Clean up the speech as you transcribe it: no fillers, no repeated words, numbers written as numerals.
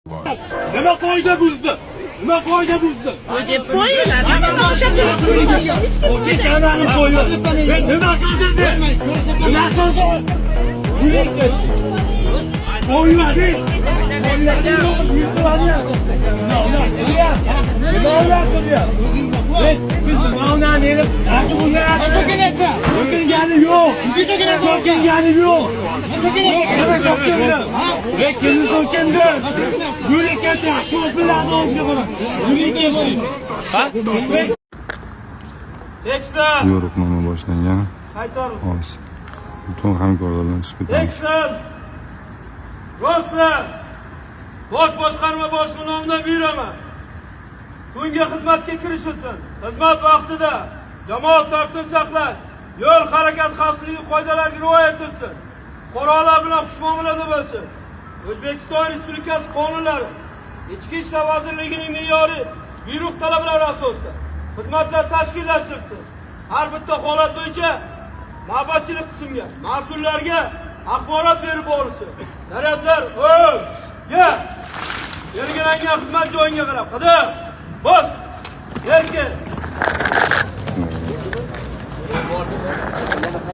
Nima qoida buzdi? Nima qoida buzdi? Deb qo'yinglar. Hamma o'sha O'sha kanalni qo'yib. Men nima qildim? Nima qildim? Qo'ymading. So'kingani yo'q. So'kingani yo'q. Kimni so'kindi? Yo'lga to'p bilan olib Yo'riqnoma boshlangan. Hozir butun hamkorlardan chiqib ketamiz. Do'stlar, bosh boshqarma boshlig'i nomidan buyuraman. Bunga xizmatga kirishilsin. Xizmat vaqtida jamoat tartibini saqlash, yo'l harakat xavfsizligi qoidalariga rioya etilsin. Fuqarolar bilan xushmuomalada bo'lsin. O'zbekiston Respublikasi qonunlari, Ichki ishlar vazirligining me'yoriy buyruq talablari asosida xizmatlar tashkillashtirilsin. Har bitta holat bo'yicha navbatchilik qismga, mas'ullarga axborot berib borilsin. Naryadlar o'zga belgilangan xizmat joyiga qarab qidir, bos, erkin.